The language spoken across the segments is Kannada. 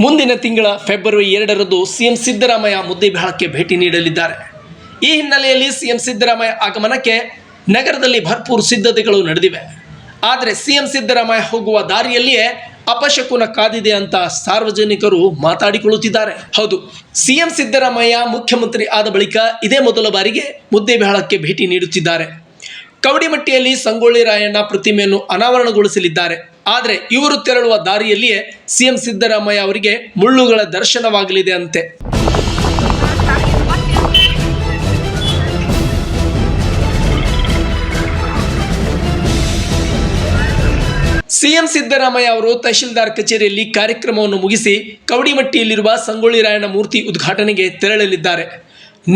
ಮುಂದಿನ ತಿಂಗಳ ಫೆಬ್ರವರಿ 2ರಂದು ಸಿಎಂ ಸಿದ್ದರಾಮಯ್ಯ ಮುದ್ದೇಬಿಹಾಳಕ್ಕೆ ಭೇಟಿ ನೀಡಲಿದ್ದಾರೆ. ಈ ಹಿನ್ನೆಲೆಯಲ್ಲಿ ಸಿಎಂ ಸಿದ್ದರಾಮಯ್ಯ ಆಗಮನಕ್ಕೆ ನಗರದಲ್ಲಿ ಭರ್ಪೂರ್ ಸಿದ್ಧತೆಗಳು ನಡೆದಿವೆ. ಆದರೆ ಸಿಎಂ ಸಿದ್ದರಾಮಯ್ಯ ಹೋಗುವ ದಾರಿಯಲ್ಲಿಯೇ ಅಪಶಕುನ ಕಾದಿದೆ ಅಂತ ಸಾರ್ವಜನಿಕರು ಮಾತಾಡಿಕೊಳ್ಳುತ್ತಿದ್ದಾರೆ. ಹೌದು, ಸಿಎಂ ಸಿದ್ದರಾಮಯ್ಯ ಮುಖ್ಯಮಂತ್ರಿ ಆದ ಬಳಿಕ ಇದೇ ಮೊದಲ ಬಾರಿಗೆ ಮುದ್ದೇಬಿಹಾಳಕ್ಕೆ ಭೇಟಿ ನೀಡುತ್ತಿದ್ದಾರೆ. ಕವಡಿಮಟ್ಟಿಯಲ್ಲಿ ಸಂಗೊಳ್ಳಿ ರಾಯಣ್ಣ ಪ್ರತಿಮೆಯನ್ನು ಅನಾವರಣಗೊಳಿಸಲಿದ್ದಾರೆ. ಆದರೆ ಇವರು ತೆರಳುವ ದಾರಿಯಲ್ಲಿಯೇ ಸಿಎಂ ಸಿದ್ದರಾಮಯ್ಯ ಅವರಿಗೆ ಮುಳ್ಳುಗಳ ದರ್ಶನವಾಗಲಿದೆ ಅಂತೆ. ಸಿಎಂ ಸಿದ್ದರಾಮಯ್ಯ ಅವರು ತಹಶೀಲ್ದಾರ್ ಕಚೇರಿಯಲ್ಲಿ ಕಾರ್ಯಕ್ರಮವನ್ನು ಮುಗಿಸಿ ಕವಡಿಮಟ್ಟಿಯಲ್ಲಿರುವ ಸಂಗೊಳ್ಳಿ ರಾಯಣ್ಣ ಮೂರ್ತಿ ಉದ್ಘಾಟನೆಗೆ ತೆರಳಲಿದ್ದಾರೆ.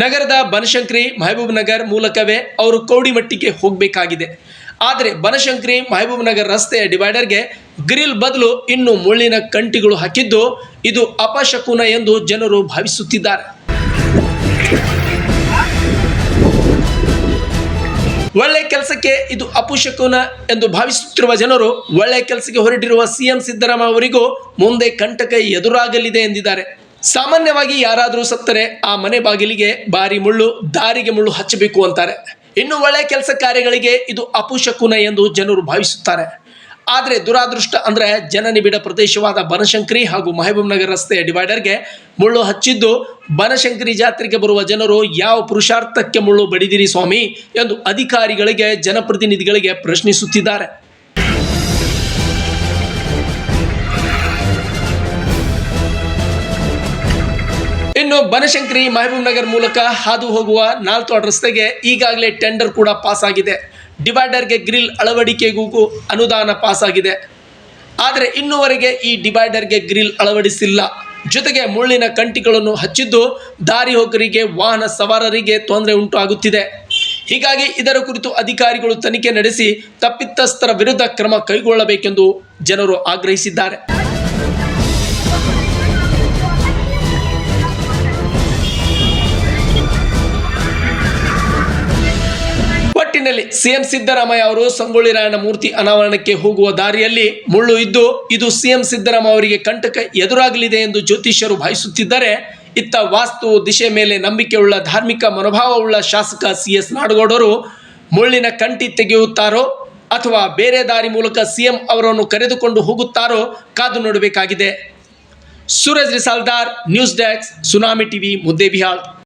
ನಗರದ ಬನಶಂಕರಿ ಮಹಬೂಬ್ ನಗರ್ ಮೂಲಕವೇ ಅವರು ಕವಡಿಮಟ್ಟಿಗೆ ಹೋಗಬೇಕಾಗಿದೆ. ಆದರೆ ಬನಶಂಕರಿ ಮಹಬೂಬ್ ನಗರ್ ರಸ್ತೆಯ ಡಿವೈಡರ್ಗೆ ಗ್ರಿಲ್ ಬದಲು ಇನ್ನು ಮುಳ್ಳಿನ ಕಂಟಿಗಳು ಹಾಕಿದ್ದು ಇದು ಅಪಶಕುನ ಎಂದು ಜನರು ಭಾವಿಸುತ್ತಿದ್ದಾರೆ. ಒಳ್ಳೆ ಕೆಲಸಕ್ಕೆ ಇದು ಅಪಶಕುನ ಎಂದು ಭಾವಿಸುತ್ತಿರುವ ಜನರು ಒಳ್ಳೆ ಕೆಲಸಕ್ಕೆ ಹೊರಟಿರುವ ಸಿಎಂ ಸಿದ್ದರಾಮಯ್ಯ ಅವರಿಗೂ ಮುಂದೆ ಕಂಟಕ ಎದುರಾಗಲಿದೆ ಎಂದಿದ್ದಾರೆ. ಸಾಮಾನ್ಯವಾಗಿ ಯಾರಾದರೂ ಸತ್ತರೆ ಆ ಮನೆ ಬಾಗಿಲಿಗೆ ಭಾರಿ ಮುಳ್ಳು, ದಾರಿಗೆ ಮುಳ್ಳು ಹಚ್ಚಬೇಕು ಅಂತಾರೆ. ಇನ್ನು ಒಳ್ಳೆ ಕೆಲಸ ಕಾರ್ಯಗಳಿಗೆ ಇದು ಅಪಶಕುನ ಎಂದು ಜನರು ಭಾವಿಸುತ್ತಾರೆ. ಆದರೆ ದುರಾದೃಷ್ಟ ಅಂದರೆ ಜನನಿಬಿಡ ಪ್ರದೇಶವಾದ ಬನಶಂಕರಿ ಹಾಗೂ ಮಹಬೂಬ್ ನಗರ್ ರಸ್ತೆಯ ಡಿವೈಡರ್ಗೆ ಮುಳ್ಳು ಹಚ್ಚಿದ್ದು ಬನಶಂಕರಿ ಜಾತ್ರೆಗೆ ಬರುವ ಜನರು ಯಾವ ಪುರುಷಾರ್ಥಕ್ಕೆ ಮುಳ್ಳು ಬಡಿದಿರಿ ಸ್ವಾಮಿ ಎಂದು ಅಧಿಕಾರಿಗಳಿಗೆ ಜನಪ್ರತಿನಿಧಿಗಳಿಗೆ ಪ್ರಶ್ನಿಸುತ್ತಿದ್ದಾರೆ. ಇನ್ನು ಬನಶಂಕರಿ ಮಹಬೂಬ್ ನಗರ್ ಮೂಲಕ ಹಾದು ಹೋಗುವ ನಾಲ್ತೋಡ್ ರಸ್ತೆಗೆ ಈಗಾಗಲೇ ಟೆಂಡರ್ ಕೂಡ ಪಾಸ್ ಆಗಿದೆ. ಡಿವೈಡರ್ಗೆ ಗ್ರಿಲ್ ಅಳವಡಿಕೆಗೂ ಅನುದಾನ ಪಾಸ್ ಆಗಿದೆ. ಆದರೆ ಇನ್ನೂವರೆಗೆ ಈ ಡಿವೈಡರ್ಗೆ ಗ್ರಿಲ್ ಅಳವಡಿಸಿಲ್ಲ. ಜೊತೆಗೆ ಮುಳ್ಳಿನ ಕಂಟಿಗಳನ್ನು ಹಚ್ಚಿದ್ದು ದಾರಿ ಹೋಗರಿಗೆ, ವಾಹನ ಸವಾರರಿಗೆ ತೊಂದರೆ ಉಂಟು ಆಗುತ್ತಿದೆ. ಹೀಗಾಗಿ ಇದರ ಕುರಿತು ಅಧಿಕಾರಿಗಳು ತನಿಖೆ ನಡೆಸಿ ತಪ್ಪಿತಸ್ಥರ ವಿರುದ್ಧ ಕ್ರಮ ಕೈಗೊಳ್ಳಬೇಕೆಂದು ಜನರು ಆಗ್ರಹಿಸಿದ್ದಾರೆ. ಒಟ್ಟಿನಲ್ಲಿ ಸಿಎಂ ಸಿದ್ದರಾಮಯ್ಯ ಅವರು ಸಂಗೊಳ್ಳಿ ರಾಯಣ್ಣ ಮೂರ್ತಿ ಅನಾವರಣಕ್ಕೆ ಹೋಗುವ ದಾರಿಯಲ್ಲಿ ಮುಳ್ಳು ಇದ್ದು ಇದು ಸಿಎಂ ಸಿದ್ದರಾಮಯ್ಯ ಅವರಿಗೆ ಕಂಟಕ ಎದುರಾಗಲಿದೆ ಎಂದು ಜ್ಯೋತಿಷ್ಯರು ಭಾವಿಸುತ್ತಿದ್ದರೆ, ಇತ್ತ ವಾಸ್ತು ದಿಶೆ ಮೇಲೆ ನಂಬಿಕೆಯುಳ್ಳ ಧಾರ್ಮಿಕ ಮನೋಭಾವವುಳ್ಳ ಶಾಸಕ CS ನಾಡಗೌಡರು ಮುಳ್ಳಿನ ಕಂಟಿ ತೆಗೆಯುತ್ತಾರೋ ಅಥವಾ ಬೇರೆ ದಾರಿ ಮೂಲಕ ಸಿಎಂ ಅವರನ್ನು ಕರೆದುಕೊಂಡು ಹೋಗುತ್ತಾರೋ ಕಾದು ನೋಡಬೇಕಾಗಿದೆ. Suraj Risaldar, news desk, Tsunami TV, Muddebihal.